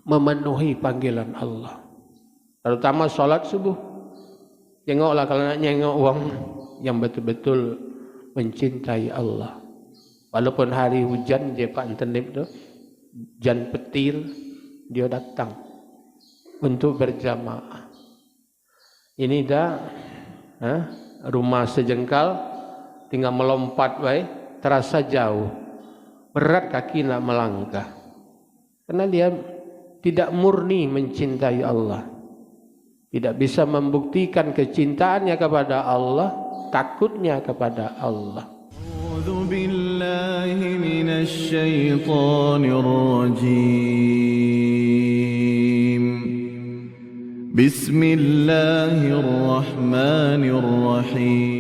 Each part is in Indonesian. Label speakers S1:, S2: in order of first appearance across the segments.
S1: memenuhi panggilan Allah. Terutama sholat subuh. Tengoklah kalau nak nyengok orang yang betul-betul mencintai Allah. Walaupun hari hujan je Pak Antenip tu, hujan petir, dia datang untuk berjamaah. Ini dah rumah sejengkal, tinggal melompat baik, terasa jauh. Berat kaki nak melangkah. Karena dia tidak murni mencintai Allah. Tidak bisa membuktikan kecintaannya kepada Allah, takutnya kepada Allah.
S2: A'udzu billahi minasy syaithanir rajim. Bismillahirrahmanirrahim.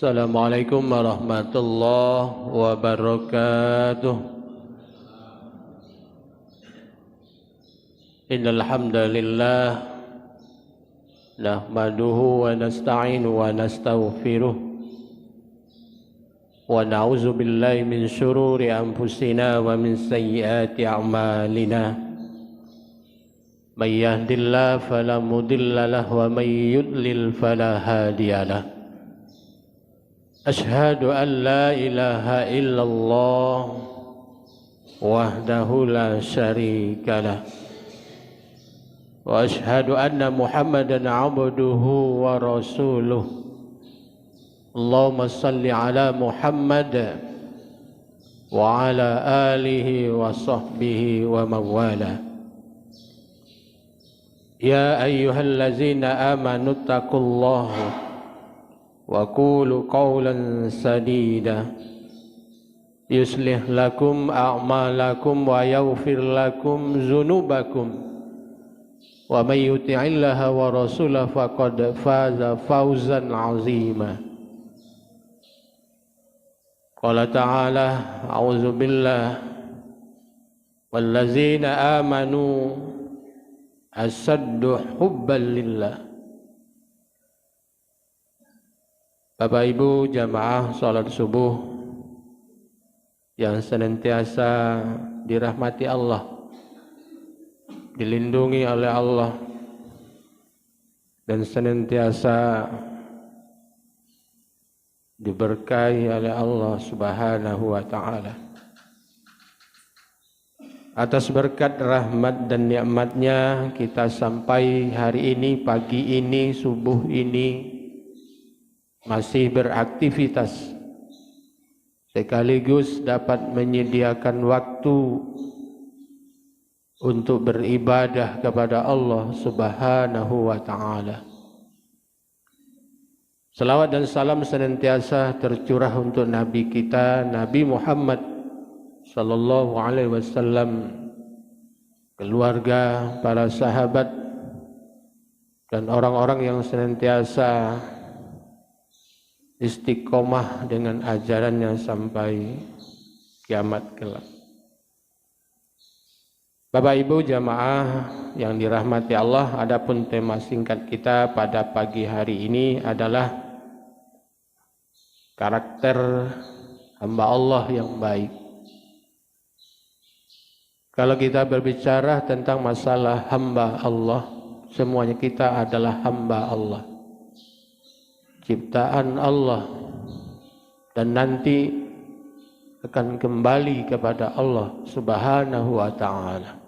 S1: Assalamualaikum warahmatullahi wabarakatuh. Innal hamdalillah nahmaduhu wa nasta'inu wa nastaghfiruh wa na'udzu billahi min syururi anfusina wa min sayyiati a'malina. May yahdihillahu fala mudilla lahu wa may yudlil fala hadiya lahu. Ashhadu an la ilaha illallah wahdahu la syarika lah wa ashhadu anna Muhammadan abduhu wa rasuluh. Allahumma salli ala Muhammad wa ala alihi wa sahbihi wa mawala. Ya ayyuhallazina amanu taqullaha wa qulu qawlan sadida yuslih lakum a'malakum wa yaghfir lakum dzunubakum wa may yuti'illaha wa rasulahu faqad faza fawzan 'azima. Qala ta'ala a'udzu billahi wallazina amanu asaddu hubban lillah. Bapak Ibu jamaah salat subuh yang senantiasa dirahmati Allah, dilindungi oleh Allah, dan senantiasa diberkahi oleh Allah Subhanahu wa ta'ala. Atas berkat rahmat dan nikmatnya kita sampai hari ini, pagi ini, subuh ini masih beraktivitas, sekaligus dapat menyediakan waktu untuk beribadah kepada Allah Subhanahu wa ta'ala. Salawat dan salam senantiasa tercurah untuk Nabi kita, Nabi Muhammad sallallahu alaihi wasallam, keluarga, para sahabat, dan orang-orang yang senantiasa istiqomah dengan ajarannya sampai kiamat kelak. Bapak Ibu jamaah yang dirahmati Allah, adapun tema singkat kita pada pagi hari ini adalah karakter hamba Allah yang baik. Kalau kita berbicara tentang masalah hamba Allah, semuanya kita adalah hamba Allah, ciptaan Allah, dan nanti akan kembali kepada Allah Subhanahu wa ta'ala.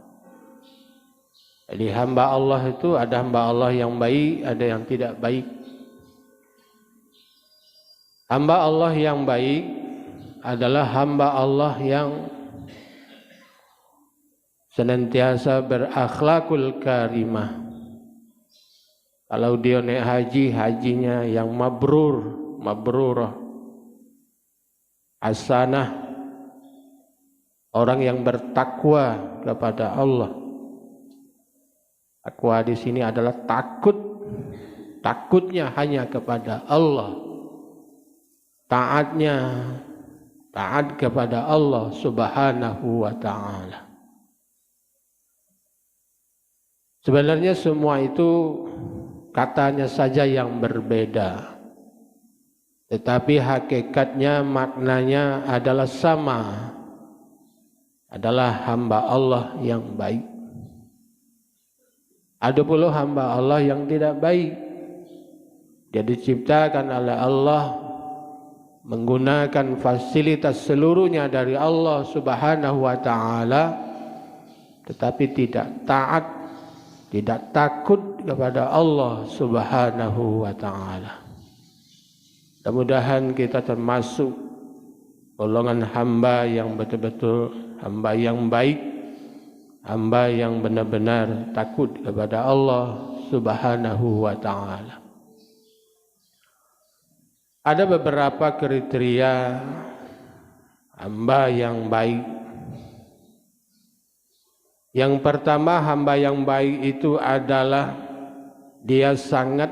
S1: Jadi hamba Allah itu ada hamba Allah yang baik, ada yang tidak baik. Hamba Allah yang baik adalah hamba Allah yang senantiasa berakhlakul karimah. Kalau dia naik haji, hajinya yang mabrurah, hasanah. Orang yang bertakwa kepada Allah. Takwa di sini adalah takutnya hanya kepada Allah. Taat kepada Allah Subhanahu wa ta'ala. Sebenarnya semua itu katanya saja yang berbeda. tetapi hakikatnya maknanya adalah sama, adalah hamba Allah yang baik. Ada pula hamba Allah yang tidak baik. Dia diciptakan oleh Allah, menggunakan fasilitas seluruhnya dari Allah Subhanahu wa ta'ala, tetapi tidak taat, tidak takut kepada Allah Subhanahu wa ta'ala. Mudah-mudahan kita termasuk golongan hamba yang betul-betul hamba yang baik, hamba yang benar-benar takut kepada Allah Subhanahu wa ta'ala. Ada beberapa kriteria hamba yang baik. Yang pertama, hamba yang baik itu adalah dia sangat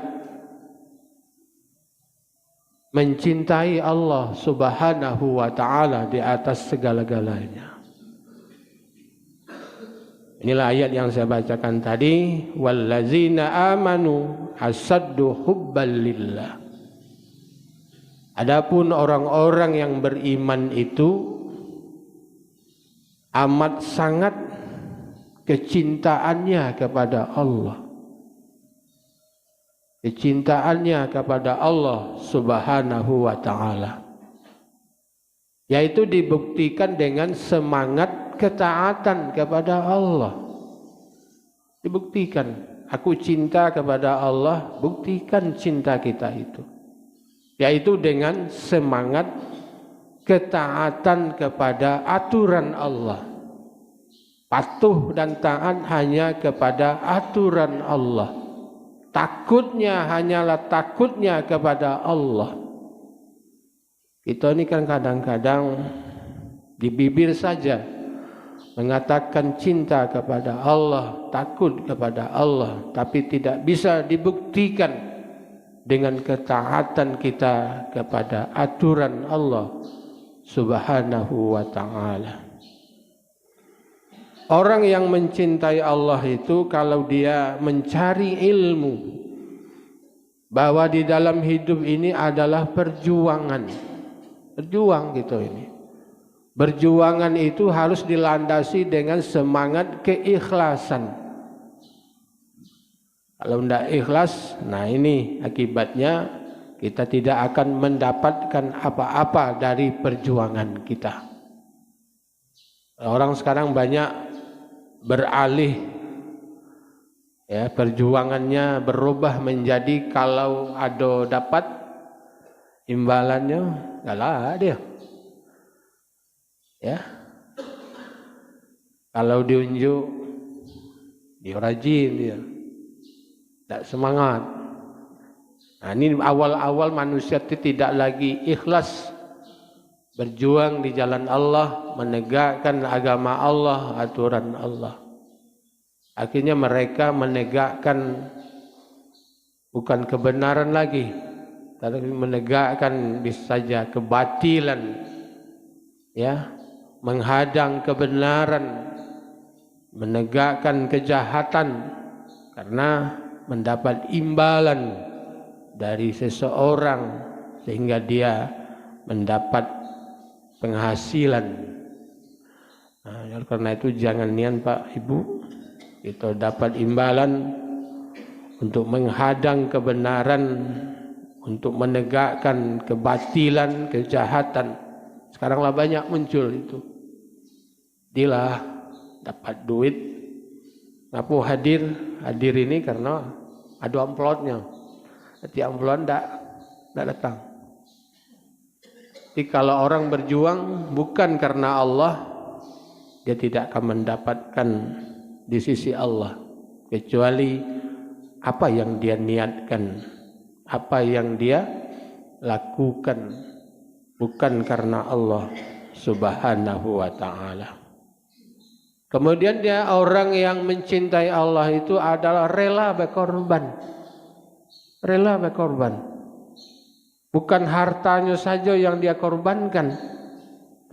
S1: mencintai Allah Subhanahu wa ta'ala di atas segala-galanya. Inilah ayat yang saya bacakan tadi, wallazina amanu asaddu hubban lillah. Adapun orang-orang yang beriman itu amat sangat kecintaannya kepada Allah. Kecintaannya kepada Allah Subhanahu wa ta'ala, yaitu dibuktikan dengan semangat ketaatan kepada Allah. Dibuktikan, aku cinta kepada Allah, buktikan cinta kita itu, yaitu dengan semangat ketaatan kepada aturan Allah. Patuh dan taat hanya kepada aturan Allah. Takutnya hanyalah takutnya kepada Allah. Kita ini kan kadang-kadang di bibir saja mengatakan cinta kepada Allah, takut kepada Allah, tapi tidak bisa dibuktikan dengan ketaatan kita kepada aturan Allah Subhanahu wa ta'ala. Orang yang mencintai Allah itu kalau dia mencari ilmu bahwa di dalam hidup ini adalah perjuangan. Berjuang gitu ini. Berjuangan itu harus dilandasi dengan semangat keikhlasan. Kalau tidak ikhlas, nah ini akibatnya kita tidak akan mendapatkan apa-apa dari perjuangan kita. Orang sekarang banyak beralih, ya, perjuangannya berubah menjadi kalau ada dapat imbalannya kalah dia, ya. Kalau diunjuk dia rajin, dia tidak semangat. Nah, ini awal-awal manusia itu tidak lagi ikhlas berjuang di jalan Allah, menegakkan agama Allah, aturan Allah. Akhirnya mereka menegakkan bukan kebenaran lagi, tapi menegakkan bisa saja kebatilan, ya, menghadang kebenaran, menegakkan kejahatan karena mendapat imbalan dari seseorang sehingga dia mendapat penghasilan. Nah, karena itu jangan nian Pak Ibu, kita dapat imbalan untuk menghadang kebenaran, untuk menegakkan kebatilan, kejahatan. Sekaranglah banyak muncul itu. Dilah dapat duit, ngapu hadir ini karena ada amplopnya. Nanti amplop tidak datang. Jadi kalau orang berjuang bukan karena Allah, dia tidak akan mendapatkan di sisi Allah kecuali apa yang dia niatkan, apa yang dia lakukan, bukan karena Allah Subhanahu wa ta'ala. Kemudian dia orang yang mencintai Allah itu adalah rela berkorban. Rela berkorban. Bukan hartanya saja yang dia korbankan,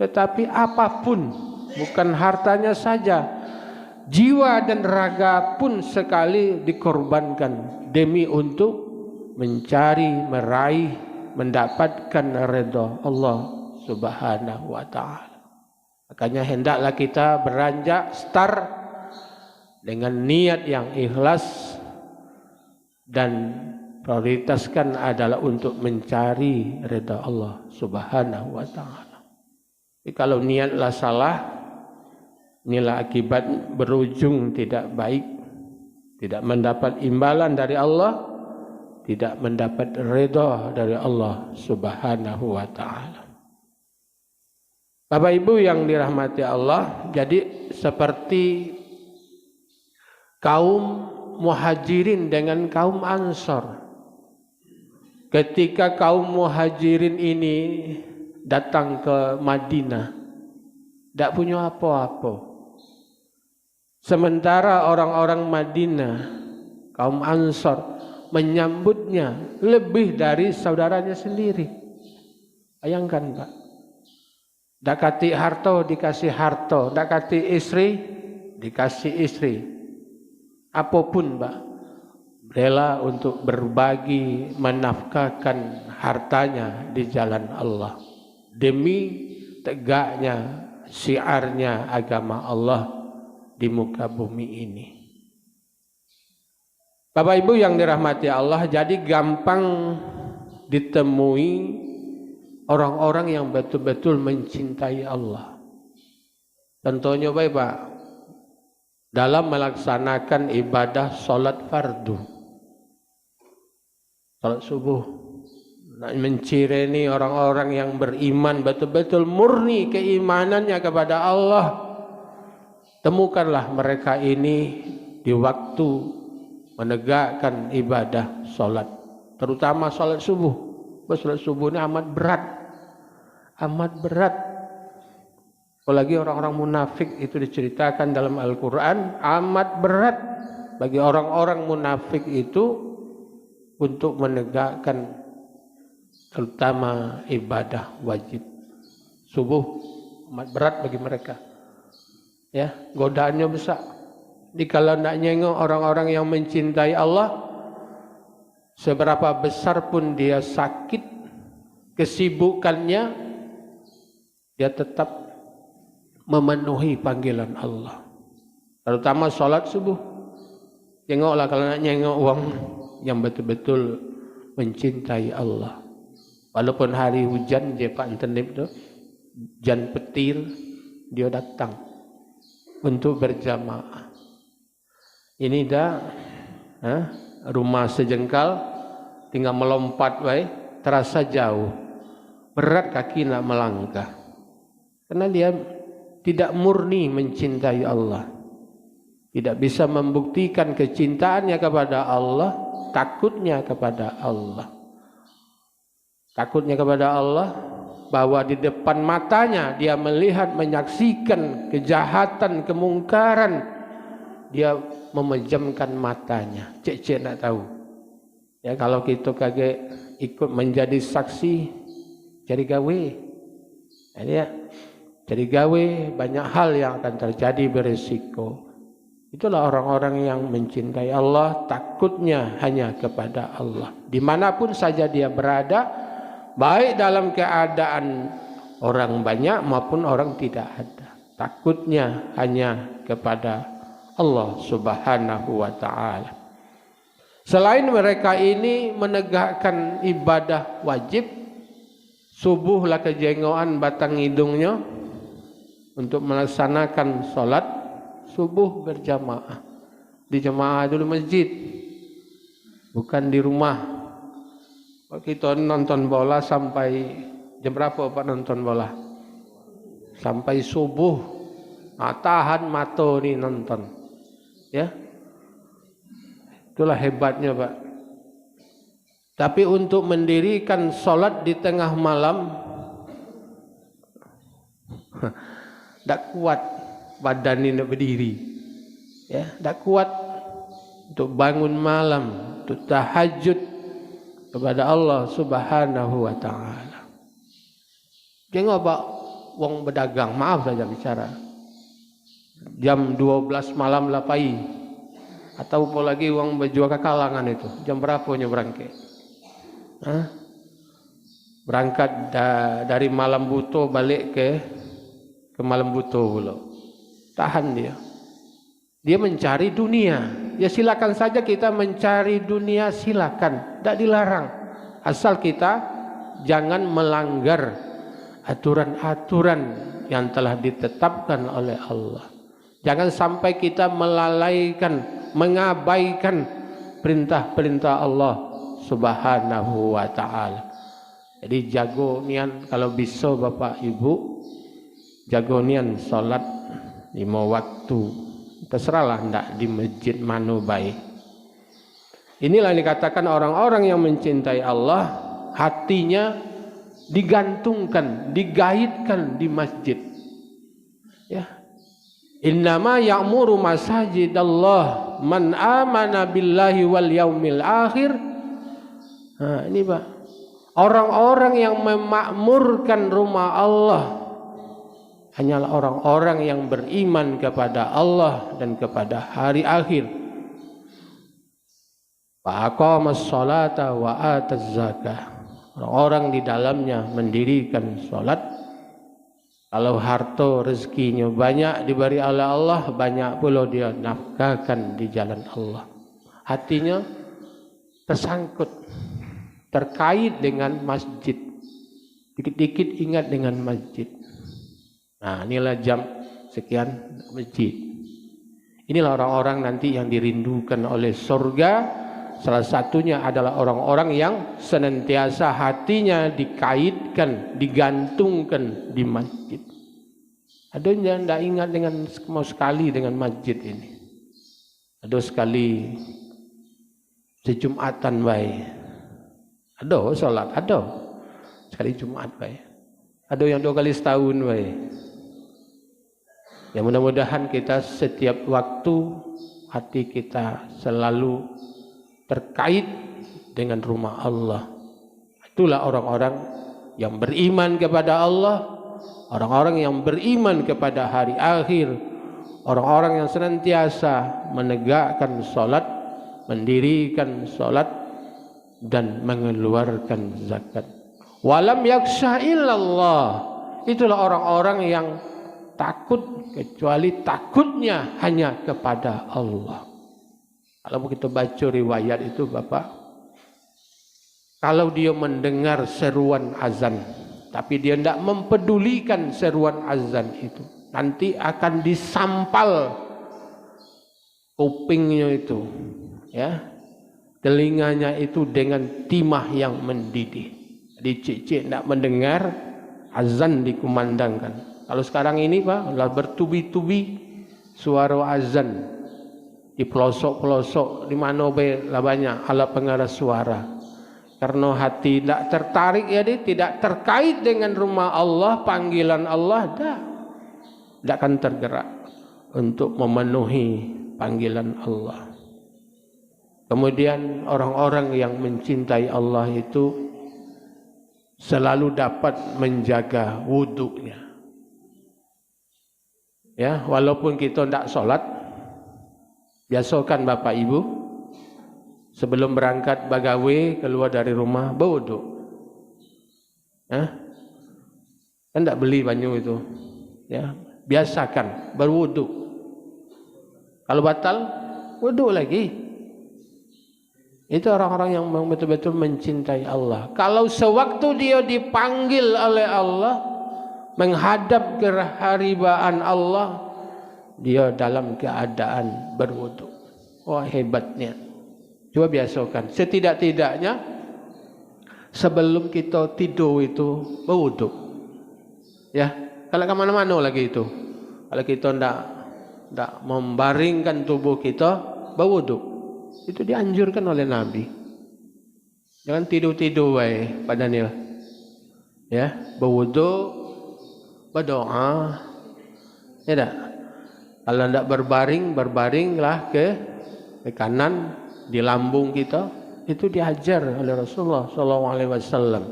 S1: tetapi apapun, bukan hartanya saja, jiwa dan raga pun sekali dikorbankan demi untuk mencari, meraih mendapatkan redha Allah Subhanahu wa taala. Makanya hendaklah kita beranjak start dengan niat yang ikhlas dan prioritaskan adalah untuk mencari redha Allah Subhanahu wa taala. Jadi kalau niatlah salah, inilah akibat berujung tidak baik, tidak mendapat imbalan dari Allah, tidak mendapat redha dari Allah Subhanahu wa taala. Bapak Ibu yang dirahmati Allah, jadi seperti kaum Muhajirin dengan kaum Ansor. Ketika kaum Muhajirin ini datang ke Madinah, tidak punya apa-apa. Sementara orang-orang Madinah, kaum Ansor, menyambutnya lebih dari saudaranya sendiri. Bayangkan Pak, dak kati harta dikasih harta, dak kati istri dikasih istri. Apapun Pak, rela untuk berbagi menafkahkan hartanya di jalan Allah demi tegaknya syiarnya agama Allah di muka bumi ini. Bapak Ibu yang dirahmati Allah, jadi gampang ditemui orang-orang yang betul-betul mencintai Allah. Contohnya baik Pak, dalam melaksanakan ibadah sholat fardu, sholat subuh, mencireni orang-orang yang beriman betul-betul murni keimanannya kepada Allah. Temukanlah mereka ini di waktu menegakkan ibadah sholat, terutama sholat subuh. Sholat subuh ini amat berat, amat berat. Apalagi orang-orang munafik itu diceritakan dalam Al-Quran, amat berat bagi orang-orang munafik itu untuk menegakkan terutama ibadah wajib subuh. Amat berat bagi mereka. Ya, godaannya besar. Jadi kalau nak nyengok orang-orang yang mencintai Allah, seberapa besar pun dia sakit, kesibukannya, dia tetap memenuhi panggilan Allah. Terutama sholat subuh. Tengoklah kalau nak nyengok orang yang betul-betul mencintai Allah. Walaupun hari hujan, dia Pak Antenip tu, hujan petir, dia datang untuk berjamaah. Ini dah rumah sejengkal, tinggal melompat wae, terasa jauh. Berat kaki nak melangkah. Karena dia tidak murni mencintai Allah. Tidak bisa membuktikan kecintaannya kepada Allah, takutnya kepada Allah. Takutnya kepada Allah bahwa di depan matanya dia melihat, menyaksikan kejahatan, kemungkaran, dia memejamkan matanya. Cek-cek nak tahu. Ya kalau kita kagak ikut menjadi saksi, cari gawe. Ya, cari gawe, banyak hal yang akan terjadi berisiko. Itulah orang-orang yang mencintai Allah, takutnya hanya kepada Allah. Dimanapun saja dia berada, baik dalam keadaan orang banyak maupun orang tidak ada, takutnya hanya kepada Allah Subhanahu wa ta'ala. Selain mereka ini menegakkan ibadah wajib, subuhlah kejengoan batang hidungnya untuk melaksanakan sholat subuh berjamaah. Di jamaah dulu masjid, bukan di rumah. Kita nonton bola sampai jam berapa Pak nonton bola? Sampai subuh. Tahan mata ni nonton. Ya. Itulah hebatnya Pak. Tapi untuk mendirikan sholat di tengah malam, tak kuat badan ini berdiri. Ya, tak kuat untuk bangun malam, untuk tahajud kepada Allah Subhanahu wa ta'ala. Tengok Pak, wong berdagang, maaf saja bicara, jam 12 malam lapai, atau apalagi wong berjual ke kalangan itu, jam berapa nyebrang ke? berangkat dari Malam Buto balik ke Malam Buto pula. Tahan dia. Dia mencari dunia. Ya silakan saja kita mencari dunia, silakan, tidak dilarang. Asal kita jangan melanggar aturan-aturan yang telah ditetapkan oleh Allah. Jangan sampai kita melalaikan, mengabaikan perintah-perintah Allah Subhanahu wa ta'ala. Jadi jago nian kalau bisa Bapak Ibu, jago nian salat 5 waktu. Terserahlah ndak di masjid mana baik. Inilah yang dikatakan orang-orang yang mencintai Allah, hatinya digantungkan, digaitkan di masjid. Ya. Innama ya'muru masajidallah man amana billahi wal yaumil akhir. Nah, ini Pak. Orang-orang yang memakmurkan rumah Allah hanyalah orang-orang yang beriman kepada Allah dan kepada hari akhir. Fa'aqamas sholata wa ataz zakah. Orang-orang di dalamnya mendirikan salat. Kalau harta rezekinya banyak diberi oleh Allah, banyak pula dia nafkahkan di jalan Allah. Hatinya tersangkut, terkait dengan masjid. Dikit-dikit ingat dengan masjid. Nah, inilah jam sekian masjid. Inilah orang-orang nanti yang dirindukan oleh surga. Salah satunya adalah orang-orang yang senantiasa hatinya dikaitkan, digantungkan di masjid. Ada yang tidak ingat dengan mau sekali dengan masjid ini. Ada sekali sejumatan baik. Ada sholat, ada sekali Jumat baik. Ada yang 2 kali setahun baik. Ya mudah-mudahan kita setiap waktu hati kita selalu terkait dengan rumah Allah. Itulah orang-orang yang beriman kepada Allah, orang-orang yang beriman kepada hari akhir, orang-orang yang senantiasa menegakkan salat, mendirikan salat dan mengeluarkan zakat. Walam yakhsha illallah. Itulah orang-orang yang takut kecuali takutnya hanya kepada Allah. Kalau kita baca riwayat itu Bapak, kalau dia mendengar seruan azan, tapi dia tidak mempedulikan seruan azan itu, nanti akan disampal kupingnya itu, ya, telinganya itu dengan timah yang mendidih. Jadi cik-cik tidak mendengar azan dikumandangkan. Kalau sekarang ini Pak, lah bertubi-tubi suara azan. Di pelosok-pelosok di mana lah banyak alat pengeras suara. Karena hati tidak tertarik ya dia tidak terkait dengan rumah Allah, panggilan Allah, tidak akan tergerak untuk memenuhi panggilan Allah. Kemudian orang-orang yang mencintai Allah itu selalu dapat menjaga wuduknya. Ya, walaupun kita tidak sholat, biasakan Bapak Ibu sebelum berangkat bagawe keluar dari rumah berwuduk. Kan tidak beli banyu itu. Ya, biasakan berwuduk. Kalau batal, wuduk lagi. Itu orang-orang yang betul-betul mencintai Allah. Kalau sewaktu dia dipanggil oleh Allah menghadap ke haribaan Allah, dia dalam keadaan berwuduk. Wah, hebatnya. Coba biasakan. Setidak-tidaknya sebelum kita tidur itu berwuduk. Ya, kalau ke mana-mana lagi itu. Kalau kita tidak membaringkan tubuh kita, berwuduk. Itu dianjurkan oleh Nabi. Jangan tidur-tidur baik badannya. Ya, berwuduk, berdoa. Ya tak? Kalau tidak berbaring, berbaringlah ke kanan di lambung kita. Itu diajar oleh Rasulullah SAW.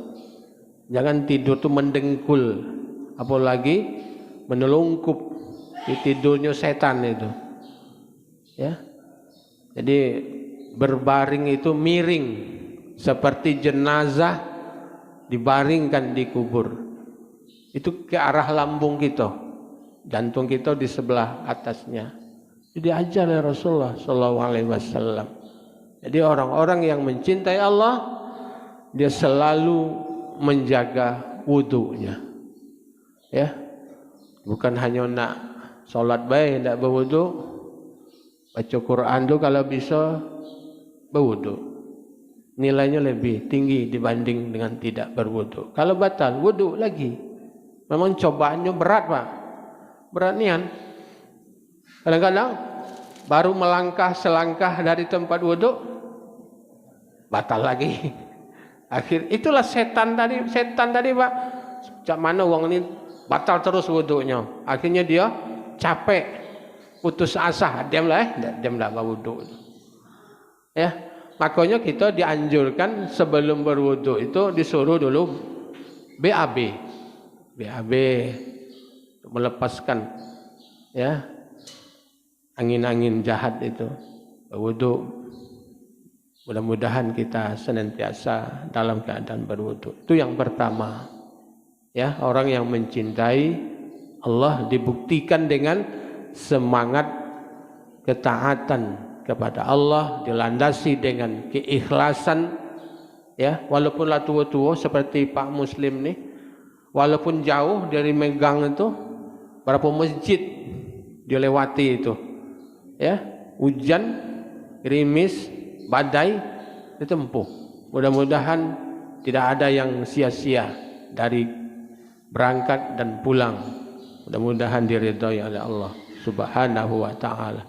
S1: Jangan tidur tu mendengkul, apalagi menelungkup. Di tidurnya setan itu. Ya, jadi berbaring itu miring seperti jenazah dibaringkan di kubur. Itu ke arah lambung kita, jantung kita di sebelah atasnya. Itu diajar oleh Rasulullah SAW. Jadi orang-orang yang mencintai Allah, dia selalu menjaga wudunya. Ya, bukan hanya nak sholat baik, tidak berwudu. Baca Quran tu kalau bisa berwudu, nilainya lebih tinggi dibanding dengan tidak berwudu. Kalau batal, wudu lagi. Memang cobaannya berat, Pak. Berat nian. Kadang-kadang baru melangkah selangkah dari tempat wudu, batal lagi. Itulah setan tadi, Pak. Cak mana orang ini batal terus wudunya. Akhirnya dia capek, putus asa, diamlah berwudu. Ya, makanya kita dianjurkan sebelum berwudu itu disuruh dulu BAB melepaskan ya angin-angin jahat itu, berwudu. Mudah-mudahan kita senantiasa dalam keadaan berwudu. Itu yang pertama. Ya, orang yang mencintai Allah dibuktikan dengan semangat ketaatan kepada Allah, dilandasi dengan keikhlasan. Ya, walaupun lah tua-tua seperti Pak Muslim nih, walaupun jauh dari Megang itu, berapa masjid dia lewati itu. Ya, hujan, gerimis, badai ditempuh. Mudah-mudahan tidak ada yang sia-sia dari berangkat dan pulang. Mudah-mudahan diridhai oleh Allah Subhanahu wa ta'ala.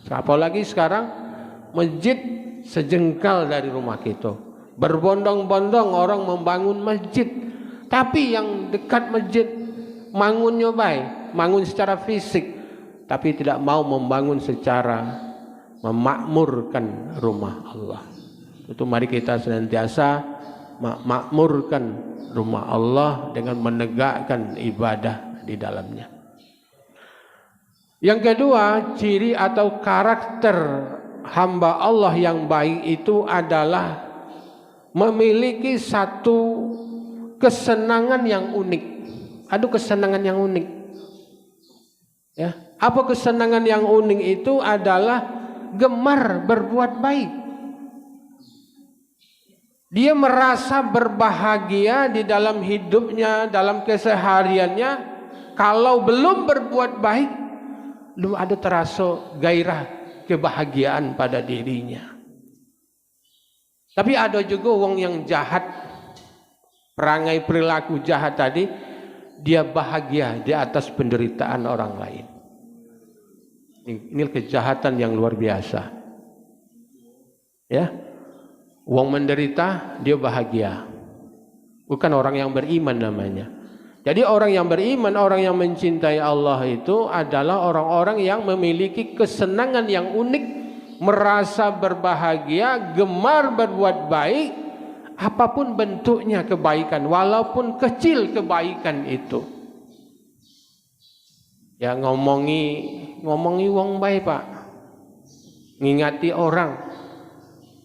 S1: Apalagi sekarang masjid sejengkal dari rumah kita. Berbondong-bondong orang membangun masjid. Tapi yang dekat masjid mangunnya baik, mangun secara fisik, tapi tidak mau membangun secara memakmurkan rumah Allah. Itu mari kita senantiasa memakmurkan rumah Allah dengan menegakkan ibadah di dalamnya. Yang kedua, ciri atau karakter hamba Allah yang baik itu adalah memiliki satu kesenangan yang unik. Ada kesenangan yang unik. Ya, apa kesenangan yang unik itu adalah gemar berbuat baik. Dia merasa berbahagia di dalam hidupnya, dalam kesehariannya. Kalau belum berbuat baik, belum ada terasa gairah kebahagiaan pada dirinya. Tapi ada juga orang yang jahat, perangai perilaku jahat tadi, dia bahagia di atas penderitaan orang lain. Ini kejahatan yang luar biasa. Ya. Uang menderita, dia bahagia. Bukan orang yang beriman namanya. Jadi orang yang beriman, orang yang mencintai Allah itu adalah orang-orang yang memiliki kesenangan yang unik, merasa berbahagia, gemar berbuat baik, apapun bentuknya kebaikan, walaupun kecil kebaikan itu. Ya ngomongi uang baik, Pak. Ngingati orang.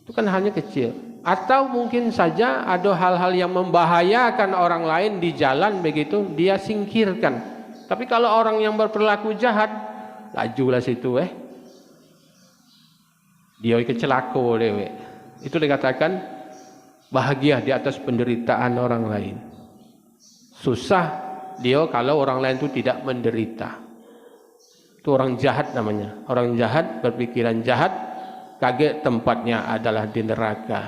S1: Itu kan hanya kecil. Atau mungkin saja ada hal-hal yang membahayakan orang lain di jalan begitu, dia singkirkan. Tapi kalau orang yang berperilaku jahat, lajulah situ dia kecelako dewe. Itu dikatakan bahagia di atas penderitaan orang lain. Susah dia kalau orang lain itu tidak menderita. Itu orang jahat namanya. Orang jahat berpikiran jahat, kaget tempatnya adalah di neraka.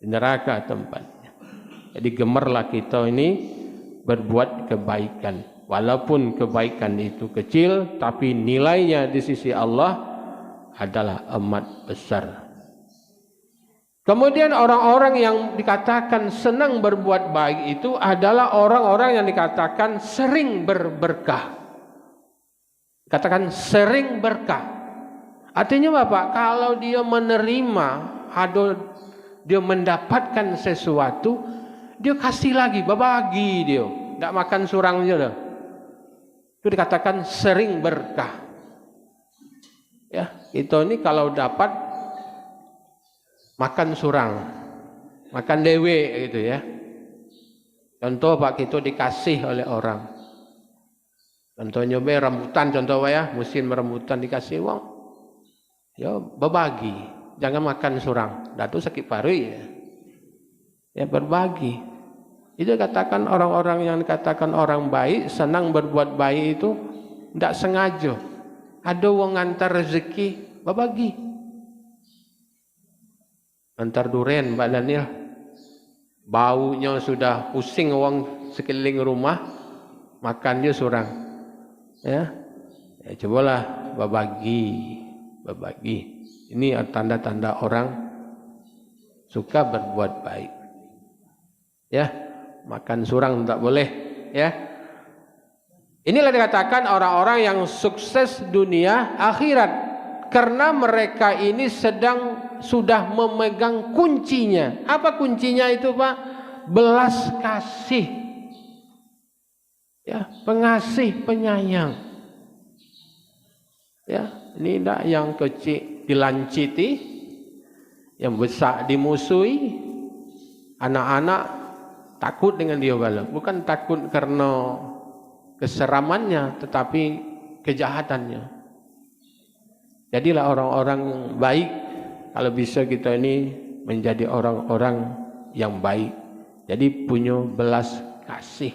S1: Di neraka tempatnya. Jadi gemarlah kita ini berbuat kebaikan. Walaupun kebaikan itu kecil, tapi nilainya di sisi Allah adalah amat besar. Kemudian orang-orang yang dikatakan senang berbuat baik itu adalah orang-orang yang dikatakan sering berberkah. Katakan sering berkah. Artinya apa? Kalau dia menerima, dia mendapatkan sesuatu, dia kasih lagi, berbagi dia. Tidak makan surangnya. Itu dikatakan sering berkah. Ya, kita ini kalau dapat makan surang, makan dewe gitu ya. Contoh Pak kita dikasih oleh orang. Contohnya rambutan contoh ya, musim rambutan dikasih uang. Ya berbagi, jangan makan surang. Datu sakit paru ya. Ya berbagi. Itu katakan orang-orang yang dikatakan orang baik, senang berbuat baik itu tidak sengaja. Ada uang antar rezeki, berbagi. Antar duren Pak Daniel. Baunya sudah pusing orang sekeliling rumah, makan dia surang. Ya cobalah berbagi. Ini tanda-tanda orang suka berbuat baik. Ya, makan surang tak boleh. Ya, inilah dikatakan orang-orang yang sukses dunia akhirat karena mereka ini sudah memegang kuncinya. Apa kuncinya itu Pak? Belas kasih. Ya, pengasih, penyayang. Ya, ini tidak yang kecil dilanciti, yang besar dimusuhi, anak-anak takut dengan dia bala. Bukan takut karena keseramannya, tetapi kejahatannya. Jadilah orang-orang baik. Kalau bisa kita ini menjadi orang-orang yang baik. Jadi punya belas kasih.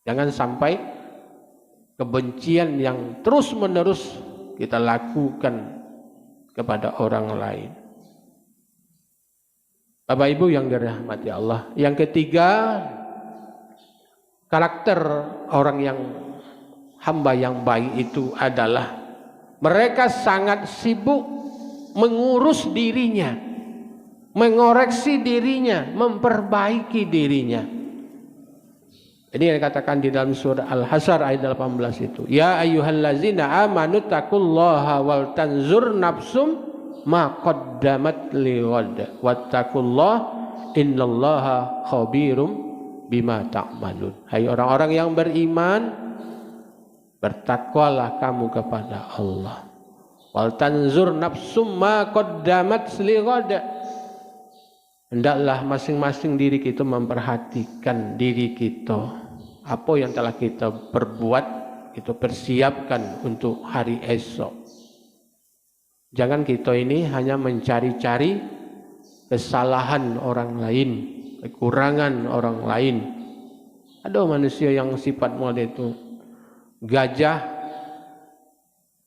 S1: Jangan sampai kebencian yang terus-menerus kita lakukan kepada orang lain. Bapak Ibu yang dirahmati Allah. Yang ketiga, karakter orang yang hamba yang baik itu adalah mereka sangat sibuk mengurus dirinya, mengoreksi dirinya, memperbaiki dirinya. Ini yang dikatakan di dalam surah Al-Hasyr ayat 18 itu. Ya ayyuhallazina amanu taqullaha wal tanzur nafsum ma qaddamat lighad wattaqullaha innallaha khabirum bima ta'malun. Hai orang-orang yang beriman, bertakwalah kamu kepada Allah. Wal tanzur nafsum ma qaddamat lighad. Hendaklah masing-masing diri kita memperhatikan diri kita. Apa yang telah kita perbuat, kita persiapkan untuk hari esok. Jangan kita ini hanya mencari-cari kesalahan orang lain, kekurangan orang lain. Ada manusia yang sifat model itu. Gajah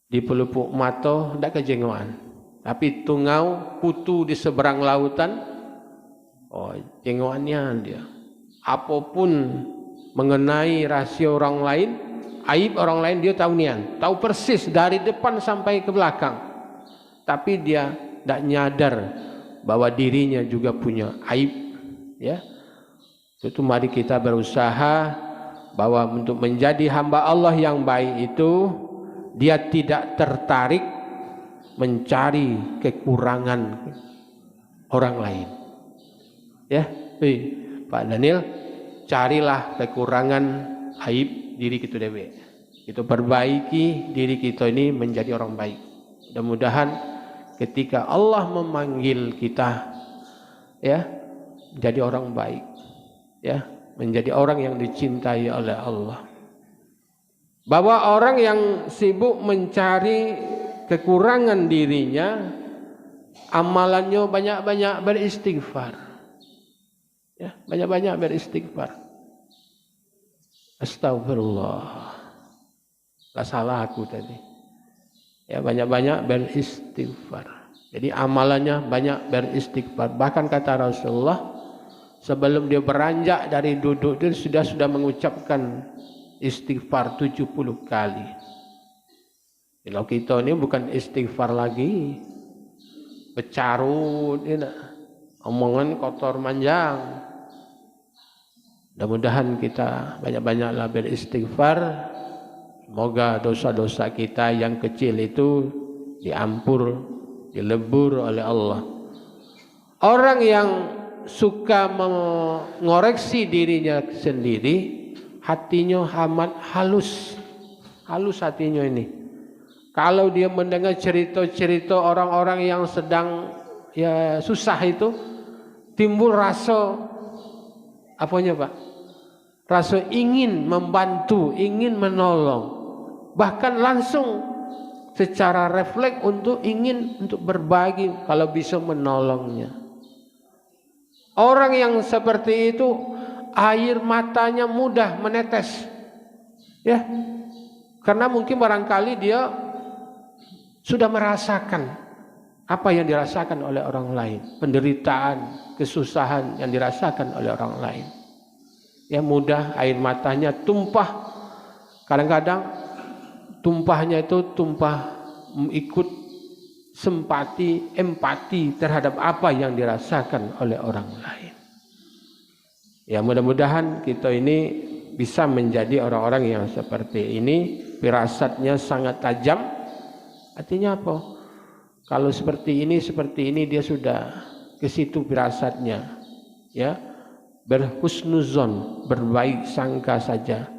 S1: di pelupuk mata tidak kejengoan. Tapi tungau putu di seberang lautan, oh jengoannya dia. Apapun mengenai rahasia orang lain, aib orang lain dia tahu nian, tahu persis dari depan sampai ke belakang. Tapi dia tidak nyadar bahwa dirinya juga punya aib. Ya, itu mari kita berusaha bahwa untuk menjadi hamba Allah yang baik itu dia tidak tertarik mencari kekurangan orang lain. Ya, Pak Daniel, carilah kekurangan aib diri kita dewe. Kita perbaiki diri kita ini menjadi orang baik. Mudah-mudahan ketika Allah memanggil kita, ya, menjadi orang baik, ya, menjadi orang yang dicintai oleh Allah. Bahwa orang yang sibuk mencari kekurangan dirinya, amalannya banyak-banyak beristighfar. Ya, banyak-banyak beristighfar. Astagfirullah. Gak salah aku tadi. Ya, banyak-banyak beristighfar. Jadi amalannya banyak beristighfar. Bahkan kata Rasulullah, sebelum dia beranjak dari duduk dia sudah mengucapkan istighfar 70 kali. Kalau kita ini bukan istighfar lagi, becarut, omongan kotor manjang. Mudah-mudahan kita banyak-banyaklah beristighfar. Semoga dosa-dosa kita yang kecil itu diampur, dilebur oleh Allah. Orang yang suka mengoreksi dirinya sendiri, hatinya amat halus. Halus hatinya ini. Kalau dia mendengar cerita-cerita orang-orang yang sedang ya susah itu, timbul rasa Apanya Pak? Rasa ingin membantu, ingin menolong. Bahkan langsung secara refleks ingin untuk berbagi kalau bisa menolongnya. Orang yang seperti itu air matanya mudah menetes. Ya. Karena mungkin barangkali dia sudah merasakan apa yang dirasakan oleh orang lain, penderitaan, kesusahan yang dirasakan oleh orang lain. Ya mudah air matanya tumpah. Kadang-kadang tumpahnya itu ikut simpati, empati terhadap apa yang dirasakan oleh orang lain. Ya mudah-mudahan kita ini bisa menjadi orang-orang yang seperti ini, firasatnya sangat tajam. Artinya apa? Kalau seperti ini dia sudah ke situ firasatnya. Ya, berhusnuzon, berbaik sangka saja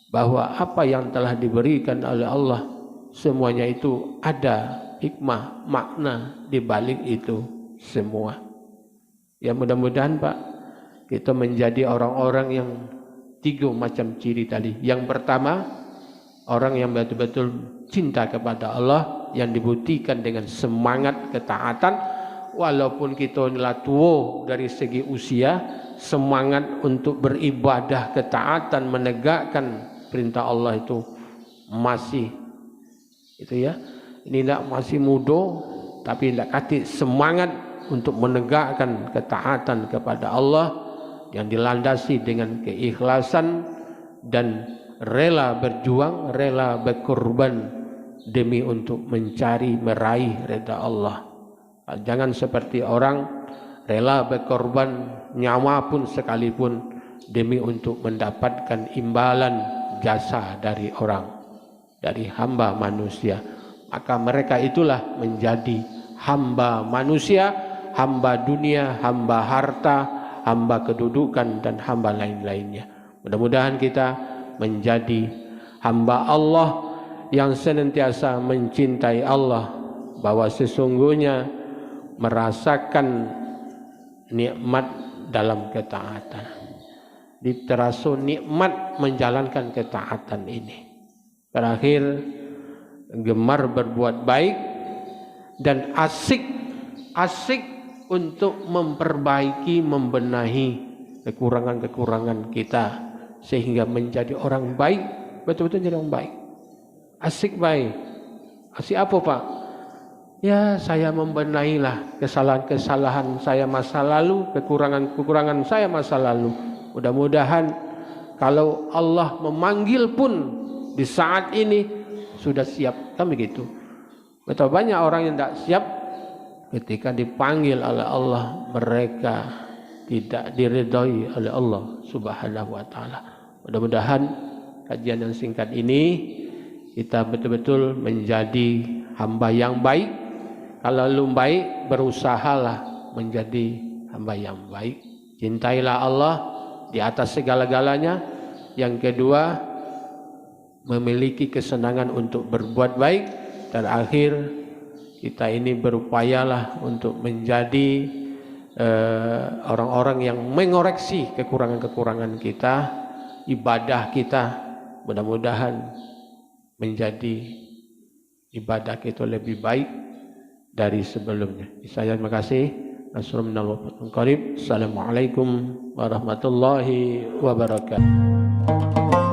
S1: bahwa apa yang telah diberikan oleh Allah semuanya itu ada hikmah, makna di balik itu semua. Ya mudah-mudahan Pak, kita menjadi orang-orang yang 3 macam ciri tadi. Yang pertama, orang yang betul-betul cinta kepada Allah, yang dibuktikan dengan semangat ketaatan, walaupun kita telah tua dari segi usia, semangat untuk beribadah, ketaatan, menegakkan perintah Allah itu masih itu ya. Ini tidak masih muda, tapi tidak kati semangat untuk menegakkan ketaatan kepada Allah yang dilandasi dengan keikhlasan dan rela berjuang, rela berkorban demi untuk mencari, meraih redha Allah. Jangan seperti orang rela berkorban nyawa pun sekalipun demi untuk mendapatkan imbalan jasa dari orang, dari hamba manusia. Maka mereka itulah menjadi hamba manusia, hamba dunia, hamba harta, hamba kedudukan dan hamba lain-lainnya. Mudah-mudahan kita menjadi hamba Allah yang senantiasa mencintai Allah, bahwa sesungguhnya merasakan nikmat dalam ketaatan. Diterasa nikmat menjalankan ketaatan ini. Terakhir, gemar berbuat baik dan asik untuk memperbaiki, membenahi kekurangan-kekurangan kita sehingga menjadi orang baik, betul-betul jadi orang baik. Asik baik. Asik apa Pak? Ya saya membenahilah kesalahan-kesalahan saya masa lalu, kekurangan-kekurangan saya masa lalu. Mudah-mudahan kalau Allah memanggil pun di saat ini sudah siap, kan begitu. Betapa banyak orang yang tidak siap ketika dipanggil oleh Allah, mereka tidak diridhai oleh Allah Subhanahu wa taala. Mudah-mudahan kajian yang singkat ini kita betul-betul menjadi hamba yang baik. Kalau belum baik, berusahalah menjadi hamba yang baik. Cintailah Allah di atas segala-galanya. Yang kedua, memiliki kesenangan untuk berbuat baik. Dan akhir, kita ini berupayalah untuk menjadi orang-orang yang mengoreksi kekurangan-kekurangan kita, ibadah kita. Mudah-mudahan menjadi ibadah kita lebih baik dari sebelumnya. Saya terima kasih. Assalamualaikum warahmatullahi wabarakatuh.